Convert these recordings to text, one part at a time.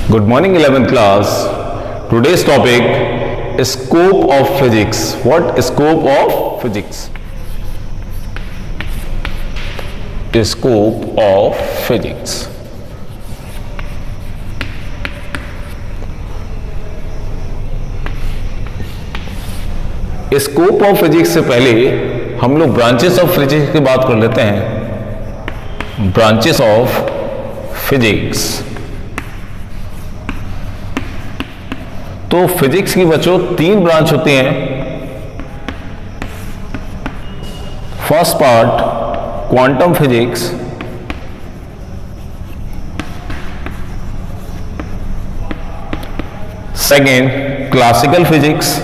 Good morning 11th class. Today's topic is scope of physics. What is scope of physics? Is scope of physics. Scope of physics से पहले हम लोग branches of physics की बात कर लेते हैं। Branches of physics. तो फिजिक्स की बच्चों तीन ब्रांच होती हैं। First part quantum physics, second classical physics,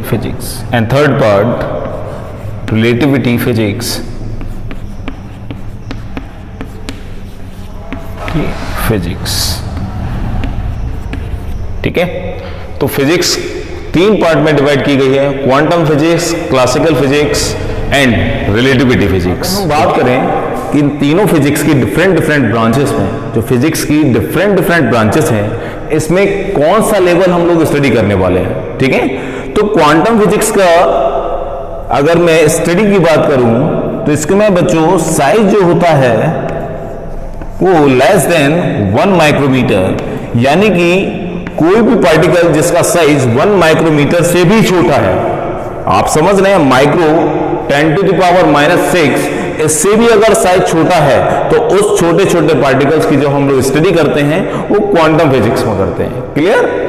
physics, and third part relativity physics. Physics, ठीक है। तो फिजिक्स तीन पार्ट में डिवाइड की गई है, quantum physics, classical physics and relativity physics. हम बात करें कि इन तीनों फिजिक्स की डिफरेंट ब्रांचेस में, जो फिजिक्स की डिफरेंट ब्रांचेस हैं, इसमें कौन सा लेवल हम लोग स्टडी करने वाले हैं, ठीक है। तो क्वांटम फिजिक्स का अगर मैं स्टडी की बात करूं तो इसमें बच्चों साइज जो होता है वो लेस देन 1 माइक्रोमीटर, यानी कि कोई भी पार्टिकल जिसका साइज 1 माइक्रोमीटर से भी छोटा है, आप समझ रहे हैं, माइक्रो 10⁻⁻⁶, इससे भी अगर साइज छोटा है तो उस छोटे पार्टिकल्स की जो हम लोग स्टडी करते हैं वो क्वांटम फिजिक्स में करते हैं। क्लियर।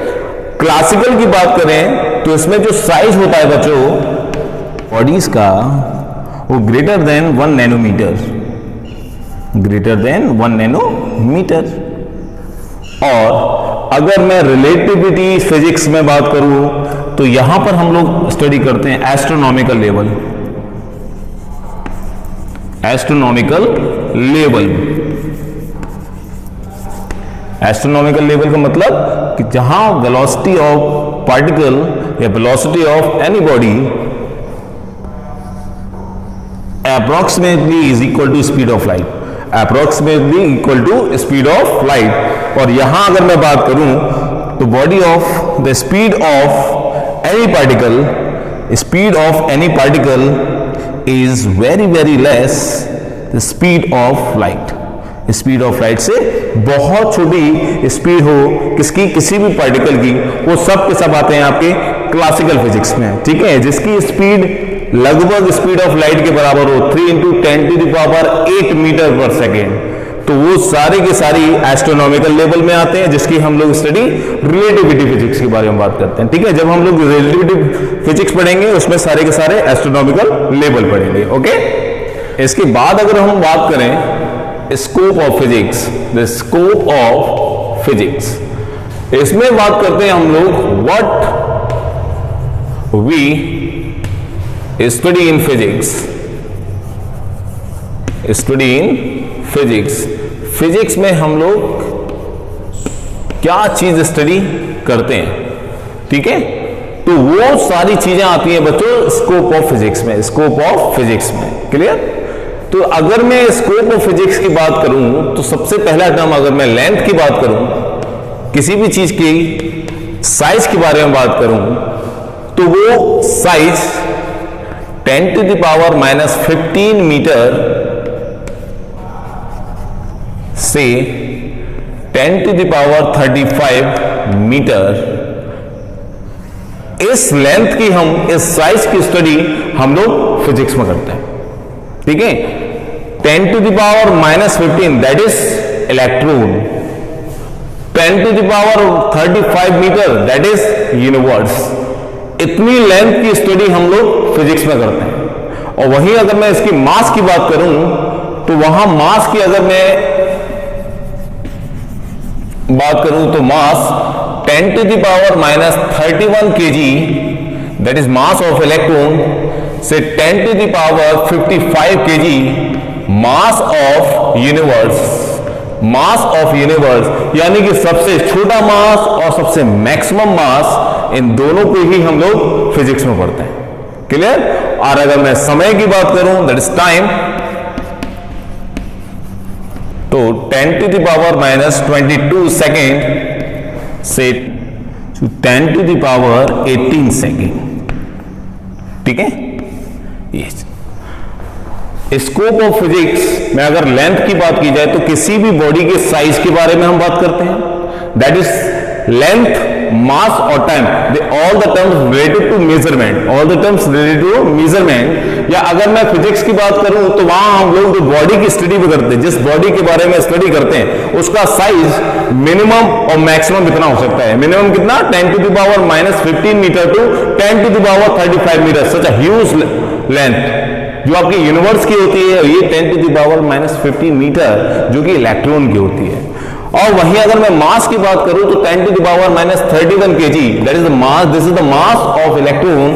क्लासिकल की बात करें तो इसमें जो साइज होता है बच्चों बॉडीज का वो greater than 1 nanometre, greater than 1 nanometre. और अगर मैं रिलेटिविटी फिजिक्स में बात करूं तो यहां पर हम लोग स्टडी करते हैं astronomical level, astronomical level. Astronomical level का मतलब कि जहां वेलोसिटी ऑफ पार्टिकल या velocity of any body approximately is equal to speed of light, approximately equal to speed of light. और यहां अगर मैं बात करूं तो body of the speed of any particle, speed of any particle is very less the speed of light. Speed of light से बहुत छोटी स्पीड हो किसकी, किसी भी पार्टिकल की, वो सब के सब आते हैं आपके क्लासिकल फिजिक्स में, ठीक है। जिसकी स्पीड लगभग स्पीड ऑफ लाइट के बराबर हो 3 × 10⁸ मीटर पर सेकेंड, तो वो सारी की सारी एस्ट्रोनॉमिकल लेवल में आते हैं, जिसकी हम लोग स्टडी रिलेटिविटी फिजिक्स के बारे में बात करते हैं, ठीक है। जब हम लोग रिलेटिविटी फिजिक्स पढ़ेंगे उसमें सारे के सारे एस्ट्रोनॉमिकल लेवल पढ़ेंगे, ओके। इसके बाद अगर हम बात करें scope of physics, the scope of physics, इसमें बात करते हैं हम लोग what we study in physics, study in physics. Physics में हम लोग क्या चीज स्टडी करते हैं, ठीक है। तो वो सारी चीजें आती हैं बच्चों स्कोप ऑफ फिजिक्स में, स्कोप ऑफ फिजिक्स में। क्लियर। तो अगर मैं स्कोप ऑफ फिजिक्स की बात करूं तो सबसे पहला टर्म, अगर मैं लेंथ की बात करूं, किसी भी चीज की साइज के बारे में बात करूं तो वो साइज 10⁻⁻15 मीटर से 10⁻35 मीटर, इस लेंथ की हम, इस साइज की स्टडी हम लोग फिजिक्स में करते हैं, ठीक है। 10⁻⁻15 that is electron, 10⁻35 metre that is universe. इतनी लेंथ की स्टडी हम लोग फिजिक्स में करते हैं। और वहीं अगर मैं इसकी मास की बात करूं तो वहां मास की अगर मैं बात करूं तो मास 10⁻31 kg that is mass of electron से 10⁻55 kg mass of universe, mass of universe, यानी कि सबसे छोटा मास और सबसे मैक्सिमम मास, इन दोनों को ही हम लोग फिजिक्स में पढ़ते हैं। क्लियर। और अगर मैं समय की बात करूं दैट इज टाइम, तो 10 to the power minus 22 second से 10 to the power 18 सेकेंड, ठीक है। ये स्कोप ऑफ फिजिक्स में अगर लेंथ की बात की जाए तो किसी भी बॉडी के साइज के बारे में हम बात करते हैं, दैट इज लेंथ, मास और time, they all the terms related to measurement, all the terms related to measurement. या अगर मैं फिजिक्स की बात करूं तो वहां हम लोग जो बॉडी की स्टडी भी करते हैं, जिस बॉडी के बारे में स्टडी करते हैं उसका साइज मिनिमम और मैक्सिमम कितना हो सकता है। मिनिमम कितना, 10 to the power minus 15 metre to 10 to the power 35 metre, such a huge length जो आपकी यूनिवर्स की होती है, ये 10 to the power minus 15 metre जो कि इलेक्ट्रॉन की होती है। और वहीं अगर मैं मास की बात करूं तो 10 to the power minus 31 kg, that is the mass, this is the mass of electron,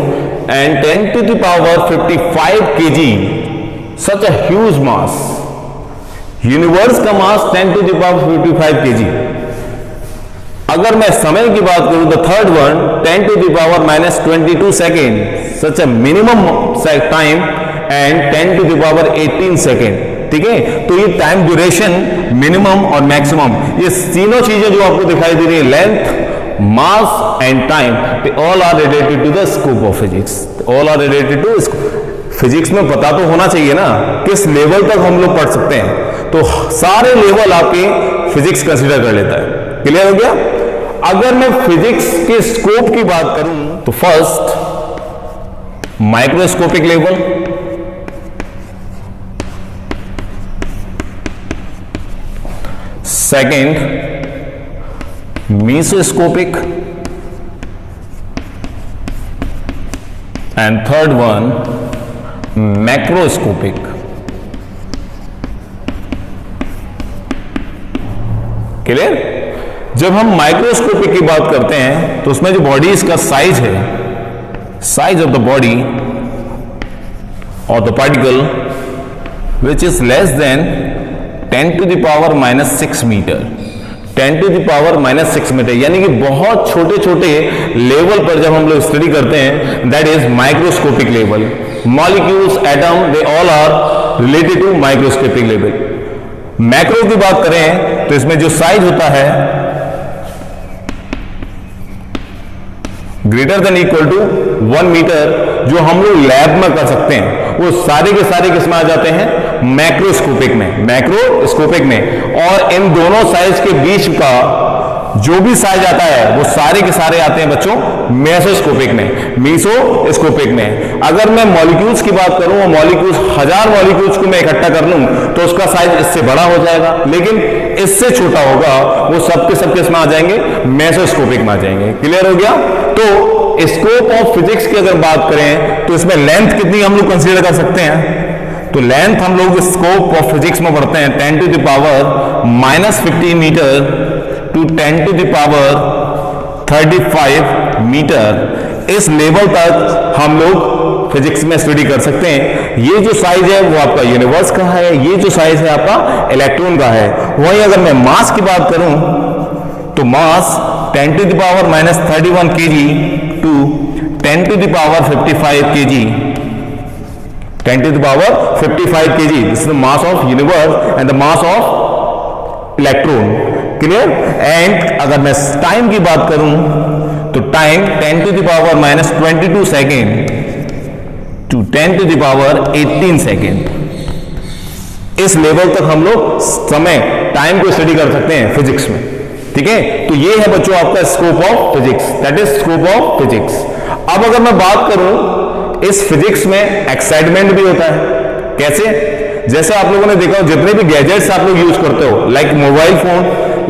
and 10 to the power 55 kg, such a huge mass. Universe का मास 10 to the power 55 kg। अगर मैं समय की बात करूं, the third one 10 to the power minus 22 second, such a minimum time, and 10 to the power 18 second, ठीक है। तो ये टाइम ड्यूरेशन, मिनिमम और मैक्सिमम, ये तीनों चीजें जो आपको दिखाई दे रही है, length, mass and time, they all are related to the scope of physics, all are related to physics. में पता तो होना चाहिए ना किस लेवल तक हम लोग पढ़ सकते हैं, तो सारे लेवल आपके फिजिक्स कंसीडर कर लेता है। क्लियर हो गया। अगर मैं फिजिक्स के स्कोप की बात करूं तो first microscopic level, second mesoscopic, and third one macroscopic. Clear. जब हम माइक्रोस्कोपिक की बात करते हैं तो उसमें जो बॉडीज का साइज है, साइज ऑफ द बॉडी और the particle which is less than 10 to the power minus 6 metre, 10 to the power minus 6 metre, यानी कि बहुत छोटे छोटे लेवल पर जब हम लोग स्टडी करते हैं, that is microscopic level. Molecules, atom, they all are related to microscopic level. Macro की बात करें तो इसमें जो साइज होता है greater than equal to 1 metre, जो हम लोग लैब में कर सकते हैं, वो सारे के सारे किसमें आ जाते हैं, मैक्रोस्कोपिक में, मैक्रोस्कोपिक में। और इन दोनों साइज के बीच का जो भी साइज आता है वो सारे के सारे आते हैं बच्चों मेसोस्कोपिक में, मीसोस्कोपिक में। अगर मैं मॉलिक्यूल्स की बात करूं, वो मॉलिक्यूल्स 1000 मॉलिक्यूल्स को मैं इकट्ठा कर लूं तो उसका साइज इससे बड़ा हो जाएगा, लेकिन इससे छोटा होगा, वो सबके सबके इसमें आ जाएंगे, मेसोस्कोपिक में आ जाएंगे। क्लियर हो गया। तो स्कोप ऑफ फिजिक्स की अगर बात करें तो इसमें लेंथ कितनी हम लोग कंसीडर कर सकते हैं, तो लेंथ हम लोग स्कोप ऑफ फिजिक्स में पढ़ते हैं 10 to the power minus 15 metre to 10 to the power 35 metre. इस लेवल तक हम लोग फिजिक्स में स्टडी कर सकते हैं। ये जो साइज है वो आपका यूनिवर्स का है, ये जो साइज है आपका इलेक्ट्रॉन का है। वहीं अगर मैं मास की बात करूं तो मास 10 to the power minus 31 kg to 10 to the power 55 kg, 10 to the power 55 kg, this is the mass of universe and the mass of electron। Clear. And अगर मैं टाइम की बात करूं तो time 10 to the power minus 22 second to 10 to the power 18 second. इस level तक हम लोग समय, टाइम को स्टडी कर सकते हैं फिजिक्स में, ठीक है। तो ये है बच्चों आपका scope of physics, that is scope of physics. अब अगर मैं बात करूं, इस फिजिक्स में एक्साइटमेंट भी होता है। कैसे? जैसे आप लोगों ने देखा हो, जितने भी गैजेट्स आप लोग यूज करते हो, like mobile phone,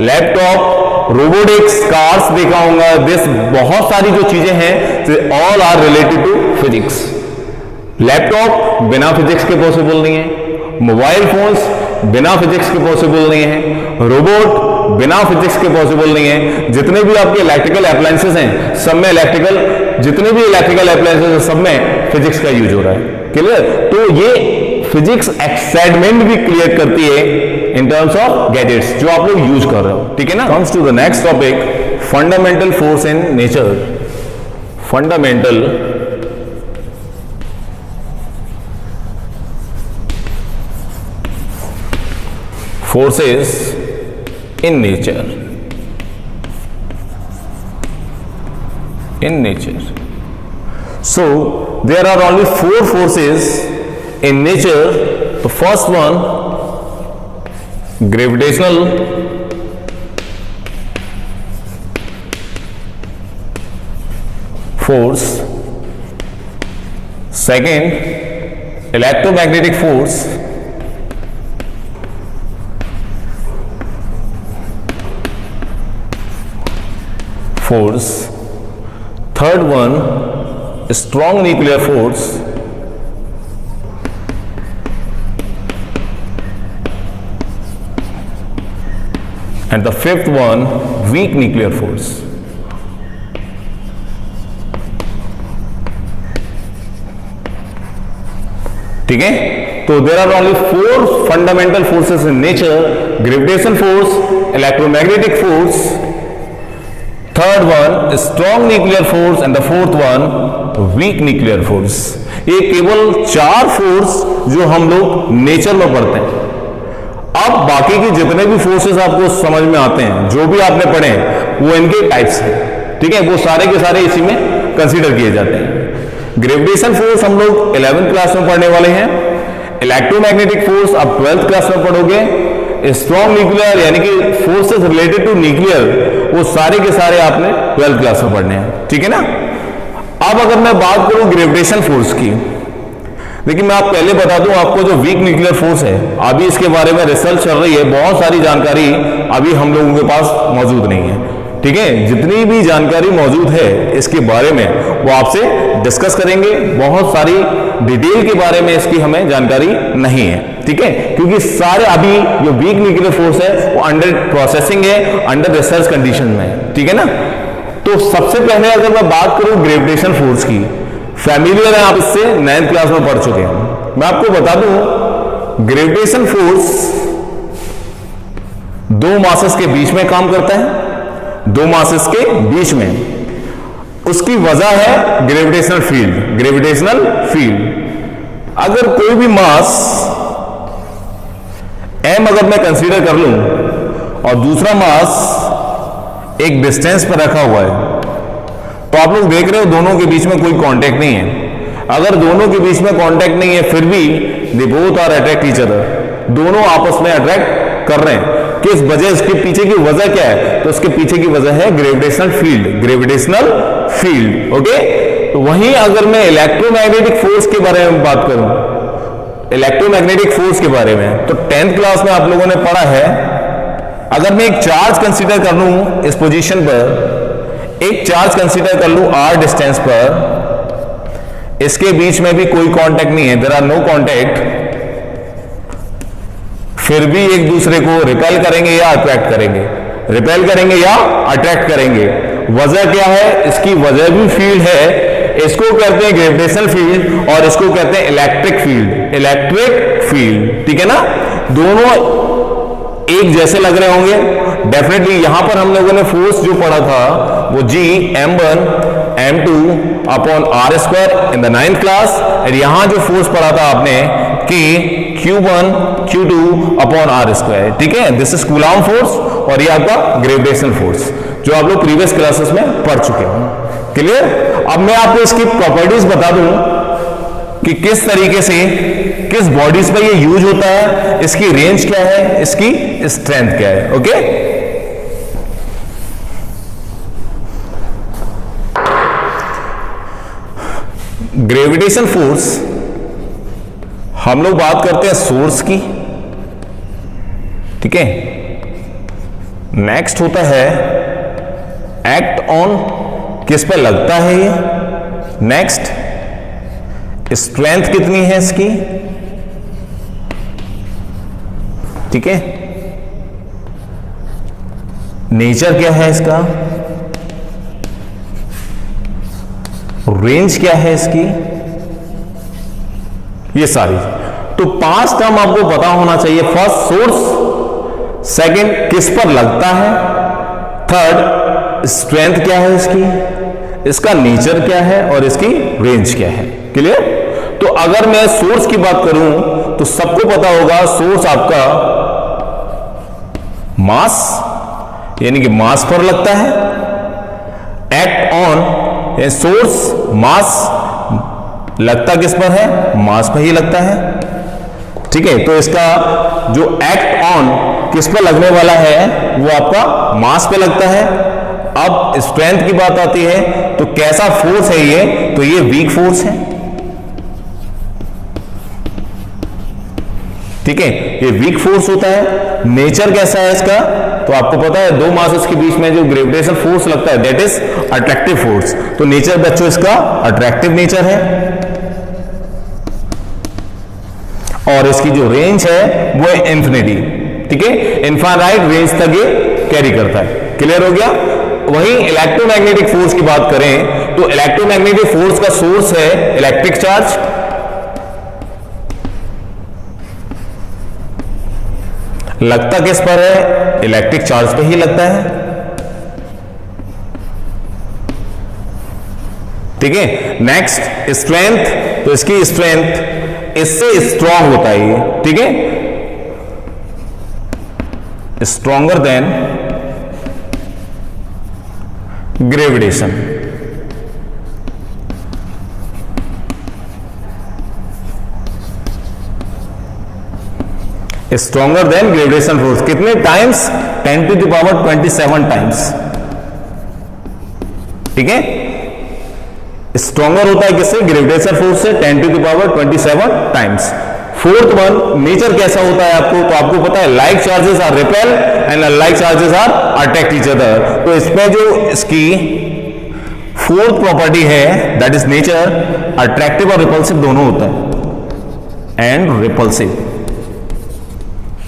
laptop, robotics, cars देखा होगा, दिस बहुत सारी जो चीजें हैं all are related to physics. Laptop बिना फिजिक्स के पॉसिबल नहीं है, मोबाइल फोन्स बिना फिजिक्स के पॉसिबल नहीं है, रोबोट बिना फिजिक्स के पॉसिबल नहीं है। जितने भी आपके इलेक्ट्रिकल अप्लायंसेस हैं सब में जितने भी इलेक्ट्रिकल अप्लायंसेस हैं सब में फिजिक्स का यूज हो रहा है। क्लियर। तो ये फिजिक्स एक्साइटमेंट भी क्रिएट करती है इन टर्म्स ऑफ गैजेट्स जो आप लोग यूज कर रहे हो, ठीक है ना। Comes to the next topic, fundamental force in nature. Fundamental forces in nature. In nature. So there are only 4 forces in nature. The first one, gravitational force. Second, electromagnetic force. Third one, strong nuclear force. And the fifth one, weak nuclear force. ठीक है, तो there are only 4 fundamental forces in nature: gravitation force, electromagnetic force, third one strong nuclear force, and the fourth one weak nuclear force. ये केवल 4 force जो हम लोग nature में पढ़ते हैं। अब बाकी के जितने भी फोर्सेस आपको समझ में आते हैं, जो भी आपने पढ़े वो इनके टाइप्स हैं, ठीक है, वो सारे के सारे इसी में कंसीडर किए जाते हैं। ग्रेविटेशन फोर्स हम लोग 11th क्लास में पढ़ने वाले हैं। इलेक्ट्रोमैग्नेटिक फोर्स आप 12th क्लास में पढ़ोगे। स्ट्रॉन्ग न्यूक्लियर यानी कि फोर्सेस रिलेटेड टू न्यूक्लियर, वो सारे के सारे आपने 12th क्लास में पढ़ने हैं, ठीक है ना। अब अगर मैं बात करूं ग्रेविटेशन फोर्स की, देखिए मैं आप पहले बता दूं आपको, जो वीक न्यूक्लियर फोर्स है अभी इसके बारे में रिसर्च चल रही है, बहुत सारी जानकारी अभी हम लोगों के पास मौजूद नहीं है, ठीक है। जितनी भी जानकारी मौजूद है इसके बारे में वो आपसे डिस्कस करेंगे। बहुत सारी डिटेल के बारे में इसकी हमें जानकारी नहीं है, ठीक है, क्योंकि सारे अभी जो वीक न्यूक्लियर फोर्स है वो अंडर प्रोसेसिंग है, अंडर रिसर्च कंडीशन में है, ठीक है ना। तो सबसे पहले अगर मैं बात करूं ग्रेविटेशन फोर्स की, फैमिलियर है आप इससे, 9th क्लास में पढ़ चुके हैं। मैं आपको बता दूं ग्रेविटेशन फोर्स 2 मासेस के बीच में काम करता है, 2 मासेस के बीच में। उसकी वजह है ग्रेविटेशनल फील्ड। ग्रेविटेशनल फील्ड, अगर कोई भी मास m अगर मैं कंसीडर कर लूं और दूसरा मास एक डिस्टेंस पर रखा हुआ है, तो आप लोग देख रहे हो दोनों के बीच में कोई कांटेक्ट नहीं है। अगर दोनों के बीच में कांटेक्ट नहीं है फिर भी they both are attract each other, दोनों आपस में अट्रैक्ट कर रहे हैं। किस वजह, इसके पीछे की वजह क्या है? तो उसके पीछे की वजह है gravitational field. Gravitational field, okay. तो वहीं अगर मैं इलेक्ट्रोमैग्नेटिक फोर्स के बारे में बात करूं, इलेक्ट्रोमैग्नेटिक फोर्स के बारे में, तो 10th क्लास में आप लोगों ने पढ़ा है, अगर मैं एक चार्ज कंसीडर कर लूं इस पोजीशन पर, एक चार्ज कंसीडर कर लूं r डिस्टेंस पर, इसके बीच में भी कोई कांटेक्ट नहीं है, देयर आर नो कांटेक्ट, फिर भी एक दूसरे को रिपेल करेंगे या अट्रैक्ट करेंगे, रिपेल करेंगे या अट्रैक्ट करेंगे। वजह क्या है? इसकी वजह भी फील्ड है। इसको कहते हैं ग्रेविटेशनल फील्ड और इसको कहते हैं इलेक्ट्रिक फील्ड। इलेक्ट्रिक फील्ड, ठीक है ना। दोनों एक जैसे लग रहे होंगे डेफिनेटली। यहां पर हम लोगों ने फोर्स जो पढ़ा था वो G m1 m2 upon r square in the 9th class, और यहां जो फोर्स पढ़ा था आपने कि Q1 Q2 upon r square, ठीक है। दिस इज कूलॉम फोर्स और ये आपका ग्रेविटेशनल फोर्स जो आप लोग प्रीवियस क्लासेस में पढ़ चुके हो। क्लियर? अब मैं आपको इसकी प्रॉपर्टीज बता दूं कि किस तरीके से किस बॉडीज पे ये यूज होता है, इसकी रेंज क्या है, इसकी स्ट्रेंथ क्या है, ओके। ग्रेविटेशन फोर्स, हम लोग बात करते हैं सोर्स की, ठीक है। नेक्स्ट होता है एक्ट ऑन, किस पे लगता है ये। नेक्स्ट स्ट्रेंथ कितनी है इसकी, ठीक है। नेचर क्या है इसका, रेंज क्या है इसकी, ये सारी। तो 5 टर्म आपको पता होना चाहिए। फर्स्ट सोर्स, सेकंड किस पर लगता है, थर्ड स्ट्रेंथ क्या है इसकी, इसका नेचर क्या है और इसकी रेंज क्या है। क्लियर? तो अगर मैं सोर्स की बात करूं तो सबको पता होगा सोर्स आपका मास, यानी कि मास पर लगता है। एक्ट ऑन ए सोर्स, मास लगता किस पर है? मास पर ही लगता है। ठीक है, तो इसका जो एक्ट ऑन किस पर लगने वाला है वो आपका मास पे लगता है। अब स्ट्रेंथ की बात आती है तो कैसा फोर्स है ये? तो ये वीक फोर्स है। ठीक है, ये वीक फोर्स होता है। नेचर कैसा है इसका? तो आपको पता है दो मासेस के बीच में जो ग्रेविटेशन फोर्स लगता है दैट इज अट्रैक्टिव फोर्स। तो नेचर बच्चों इसका अट्रैक्टिव नेचर है और इसकी जो रेंज है वो है इंफिनिटी। ठीक है, इनफाइनाइट रेंज तक ये कैरी करता है। क्लियर हो गया? वहीं इलेक्ट्रोमैग्नेटिक फोर्स की बात करें तो इलेक्ट्रोमैग्नेटिक फोर्स का सोर्स है इलेक्ट्रिक चार्ज। लगता किस पर है? इलेक्ट्रिक चार्ज पे ही लगता है। ठीक है, नेक्स्ट स्ट्रेंथ। तो इसकी स्ट्रेंथ इससे स्ट्रांग होता है ये। ठीक है, stronger than gravitation. Stronger than gravitation force. कितने times? 10 to the power 27 times. ठीक है, स्ट्रॉन्गर होता है किससे? ग्रेविटेशन फोर्स से 10 to the power 27 times. Fourth one, nature कैसा होता है आपको? तो आपको पता है like charges are repel and like charges are attract each other. तो इसमें जो इसकी फोर्थ प्रॉपर्टी है दैट इज नेचर, अट्रैक्टिव और रिपल्सिव दोनों होता है। एंड रिपल्सिव,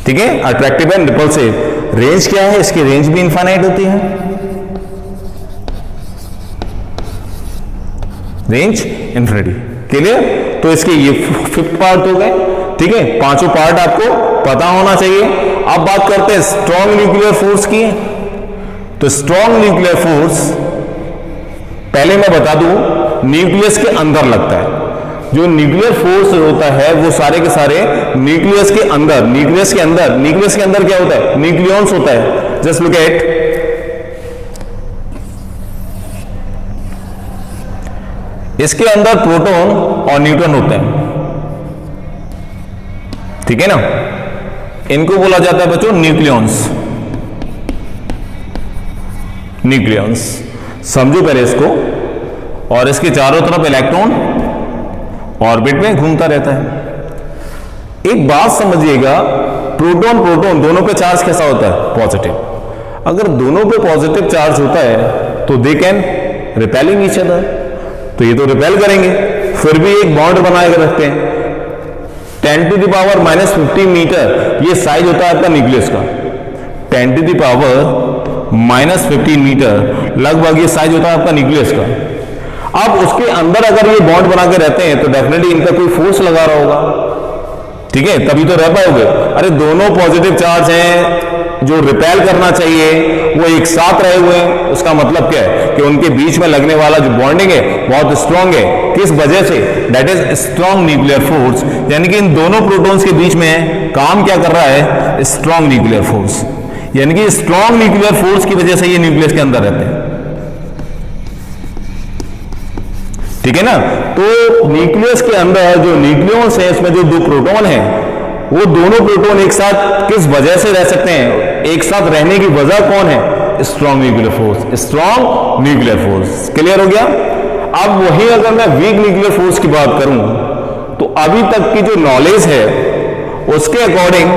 ठीक है, अट्रैक्टिव एंड रिपल्सिव। रेंज क्या है? इसकी रेंज भी इनफाइनाइट होती है। Range infinity. क्लियर? तो इसके ये फिफ्थ पार्ट हो गए। ठीक है, पांचों पार्ट आपको पता होना चाहिए। अब बात करते हैं स्ट्रॉन्ग न्यूक्लियर फोर्स की। तो स्ट्रॉन्ग न्यूक्लियर फोर्स पहले मैं बता दूं न्यूक्लियस के अंदर लगता है। जो न्यूक्लियर फोर्स होता है वो सारे के सारे न्यूक्लियस के अंदर, न्यूक्लियस के अंदर क्या होता है? न्यूक्लियॉन्स होता है। जस्ट लुक एट, इसके अंदर प्रोटॉन और न्यूट्रॉन होते हैं। ठीक है ना, इनको बोला जाता है बच्चों न्यूक्लियॉन्स। न्यूक्लियॉन्स समझो पहले इसको। और इसके चारों तरफ इलेक्ट्रॉन ऑर्बिट में घूमता रहता है। एक बात समझिएगा, प्रोटॉन प्रोटॉन दोनों पे चार्ज कैसा होता है? पॉजिटिव। अगर दोनों पे पॉजिटिव चार्ज होता है तो they can repelling each other. तो ये तो रिपेल करेंगे, फिर भी एक बॉन्ड बनाए रखते हैं। 10 to the power -50 मीटर ये साइज होता है आपका न्यूक्लियस का। 10 to the power -15 मीटर लगभग ये साइज होता है आपका न्यूक्लियस का। अब उसके अंदर अगर ये बॉन्ड बना के रहते हैं तो डेफिनेटली इनका कोई फोर्स लगा रहा होगा। ठीक है, तभी तो रह पाओगे। अरे दोनों पॉजिटिव चार्ज हैं, जो रिपेल करना चाहिए वो एक साथ रहे हुए हैं। उसका मतलब क्या है कि उनके बीच में लगने वाला जो बॉन्डिंग है बहुत स्ट्रांग है। किस वजह से? That is strong nuclear force. यानी कि इन दोनों प्रोटॉन्स के बीच में काम क्या कर रहा है? Strong nuclear force. यानी कि स्ट्रांग न्यूक्लियर फोर्स की वजह से ये न्यूक्लियस के अंदर रहते हैं। ठीक है ना, तो न्यूक्लियस के अंदर जो न्यूक्लियॉन्स है इसमें जो दो प्रोटॉन है वो दोनों प्रोटॉन एक साथ किस वजह से रह सकते हैं? एक साथ रहने की वजह कौन है? Strong nuclear force. Strong nuclear force. Clear हो गया? अब वही अगर मैं वीक न्यूक्लियर फोर्स की बात करूं तो अभी तक की जो नॉलेज है उसके अकॉर्डिंग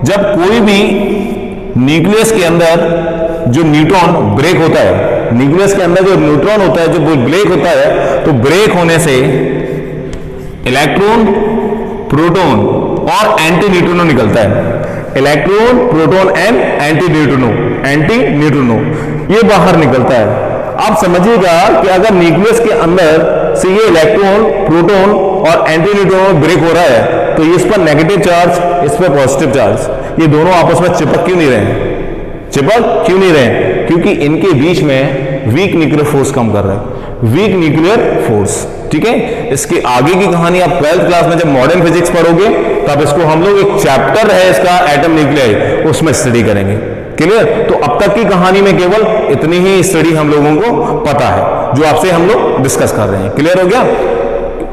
जब कोई भी न्यूक्लियस के अंदर जो न्यूट्रॉन ब्रेक होता है, न्यूक्लियस के अंदर जो न्यूट्रॉन होता है जो ब्रेक होता है, तो ब्रेक होने से इलेक्ट्रॉन, प्रोटॉन और एंटी न्यूट्रिनो निकलता है। Electron, proton and anti neutrino ये बाहर निकलता है। आप समझिएगा कि अगर न्यूक्लियस के अंदर से ये इलेक्ट्रॉन, प्रोटॉन और एंटी न्यूट्रिनो ब्रेक हो रहा है तो इस पर नेगेटिव चार्ज, इस पर पॉजिटिव चार्ज, ये दोनों आपस में चिपक क्यों नहीं रहे? क्योंकि इनके बीच में वीक न्यूक्लियर फोर्स कम कर रहा है। Week nuclear force. ठीक है, इसकी आगे की कहानी आप 12th क्लास में जब मॉडर्न फिजिक्स पढ़ोगे तब इसको हम लोग एक चैप्टर है इसका एटम न्यूक्लियाई उसमें स्टडी करेंगे। क्लियर? तो अब तक की कहानी में केवल इतनी ही स्टडी हम लोगों को पता है जो आपसे हम लोग डिस्कस कर रहे हैं। क्लियर हो गया?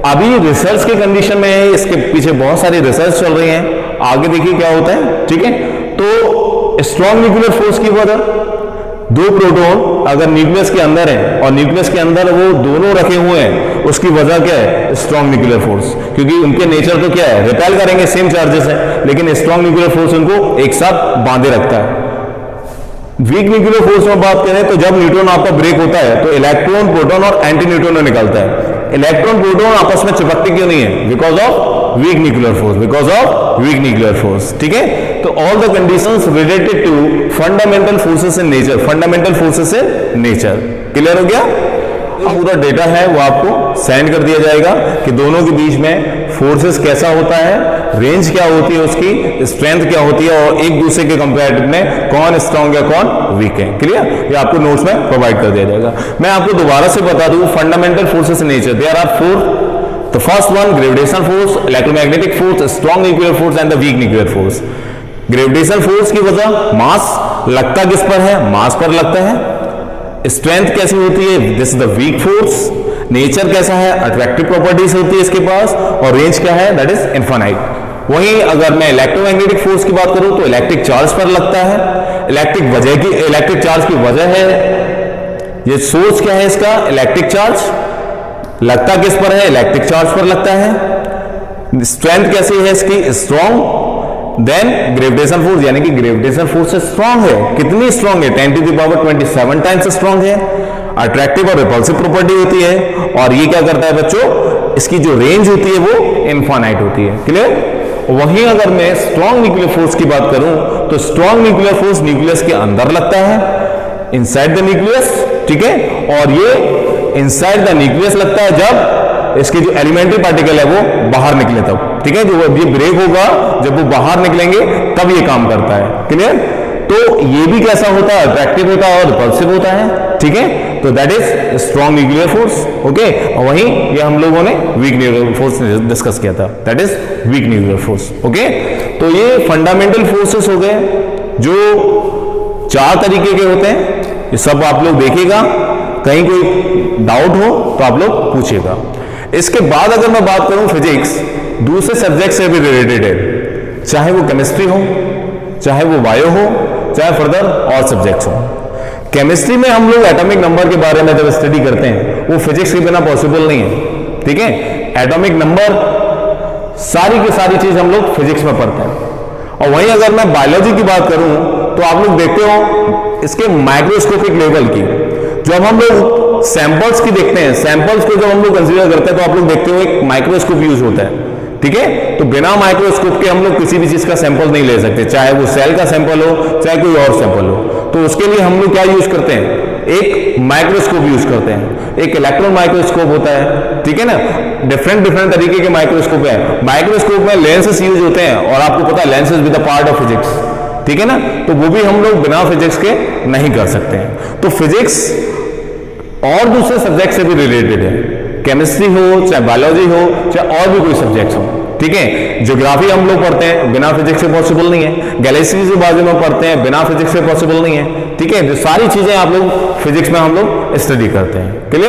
अभी रिसर्च के कंडीशन में है, इसके पीछे बहुत सारी रिसर्च चल रही है, आगे देखिए क्या होता है। ठीक है, तो स्ट्रॉन्ग न्यूक्लियर फोर्स की वजह, दो प्रोटॉन अगर न्यूक्लियस के अंदर है और न्यूक्लियस के अंदर वो दोनों रखे हुए हैं, उसकी वजह क्या है? Strong nuclear force. क्योंकि उनके नेचर तो क्या है? रिपेल करेंगे, सेम चार्जेस है, लेकिन स्ट्रॉन्ग न्यूक्लियर फोर्स उनको एक साथ बांधे रखता है। वीक न्यूक्लियर फोर्स में बात करें तो जब न्यूट्रॉन आपका ब्रेक होता है तो इलेक्ट्रॉन, प्रोटॉन और एंटी न्यूट्रॉन निकलता है। इलेक्ट्रॉन प्रोटॉन आपस में चिपकते क्यों नहीं है? Because of weak nuclear force, because of weak nuclear force. ठीक है, तो all the conditions related to fundamental forces in nature, fundamental forces in nature. Clear हो गया? पूरा डेटा है वो आपको सेंड कर दिया जाएगा कि दोनों के बीच में फोर्सेस कैसा होता है, रेंज क्या होती है उसकी, स्ट्रेंथ क्या होती है, और एक दूसरे के कंपैरिजन में कौन स्ट्रॉन्ग है कौन वीक है। क्लियर? ये आपको नोट्स में प्रोवाइड कर दिया जाएगा। मैं आपको दोबारा से बता दूं, fundamental forces in nature there are 4। The first one gravitational force, electromagnetic force, strong nuclear force and the weak nuclear force. Gravitational force की वजह, मास लगता किस पर है? मास पर लगता है। स्ट्रेंथ कैसी होती है? This is the weak force. Nature कैसा है? अट्रैक्टिव प्रॉपर्टीज होती है इसके पास, और रेंज क्या है? That is infinite. वहीं अगर मैं इलेक्ट्रोमैग्नेटिक फोर्स की बात करूं तो इलेक्ट्रिक चार्ज पर लगता है। इलेक्ट्रिक चार्ज की वजह है, ये सोर्स क्या है इसका? Electric charge. लगता किस पर है? इलेक्ट्रिक चार्ज पर लगता है। स्ट्रेंथ कैसी है इसकी? स्ट्रॉन्ग। देन ग्रेविटेशन फोर्स, यानी कि ग्रेविटेशन फोर्स से स्ट्रॉन्ग है। कितनी स्ट्रॉन्ग है? 10⁻27 टाइम्स स्ट्रॉन्ग है। अट्रैक्टिव और रिपल्सिव प्रॉपर्टी होती है, और ये क्या करता है बच्चों? इसकी जो रेंज होती है वो इनफाइनाइट होती है। क्लियर? वहीं अगर मैं स्ट्रॉन्ग न्यूक्लियर फोर्स की बात करूं तो स्ट्रॉन्ग न्यूक्लियर फोर्स न्यूक्लियस के अंदर लगता है, इनसाइड द न्यूक्लियस। ठीक है, और ये इनसाइड द न्यूक्लियस लगता है जब इसके जो एलिमेंट्री पार्टिकल है वो बाहर निकले तब। ठीक है, जो ये ब्रेक होगा जब वो बाहर निकलेंगे तब ये काम करता है। क्लियर? तो ये भी कैसा होता है? अट्रैक्टिव होता है और रिपल्सिव होता है। ठीक है, तो that is strong nuclear force. Okay, और वहीं ये हम लोगों ने वीक न्यूक्लियर फोर्स डिस्कस किया था, that is weak nuclear force. Okay, तो ये फंडामेंटल फोर्सेस हो गए जो 4 तरीके के होते हैं। ये सब आप लोग देखिएगा, कहीं कोई डाउट हो तो आप लोग पूछिएगा। इसके बाद अगर मैं बात करूं फिजिक्स दूसरे सब्जेक्ट से भी रिलेटेड है, चाहे वो केमिस्ट्री हो, चाहे वो बायो हो, चाहे फर्दर और सब्जेक्ट्स हो। केमिस्ट्री में हम लोग एटॉमिक नंबर के बारे में जब स्टडी करते हैं वो फिजिक्स के बिना पॉसिबल नहीं है। ठीक है, एटॉमिक नंबर सारी की सारी चीज हम लोग फिजिक्स में पढ़ते हैं। और वहीं अगर मैं बायोलॉजी की बात करूं तो आप लोग देखते हो इसके माइक्रोस्कोपिक लेवल की, जब हम लोग सैंपल्स की देखते हैं, सैंपल्स को जब हम लोग कंसीडर करते हैं तो आप लोग देखते हो एक माइक्रोस्कोप यूज होता है। ठीक है, तो बिना माइक्रोस्कोप के हम लोग किसी भी चीज का सैंपल नहीं ले सकते, चाहे वो सेल का सैंपल हो चाहे कोई और सैंपल हो। तो उसके लिए हम लोग क्या यूज करते हैं? एक माइक्रोस्कोप यूज करते हैं, एक इलेक्ट्रॉन माइक्रोस्कोप होता है। ठीक है ना, डिफरेंट तरीके के माइक्रोस्कोप है। माइक्रोस्कोप में लेंसेस यूज होते हैं, और आपको पता है lenses with the part of physics. ठीक है ना, तो वो भी हम लोग बिना फिजिक्स के नहीं कर सकते हैं। तो फिजिक्स और दूसरे सब्जेक्ट से भी रिलेटेड है, केमिस्ट्री हो चाहे बायोलॉजी हो चाहे और भी कोई सब्जेक्ट हो। ठीक है, ज्योग्राफी हम लोग पढ़ते हैं, बिना फिजिक्स से पॉसिबल नहीं है। गैलेक्सीज के बारे में पढ़ते हैं, बिना फिजिक्स से पॉसिबल नहीं है। ठीक है, जो सारी चीजें आप लोग फिजिक्स में हम लोग स्टडी करते हैं। क्लियर?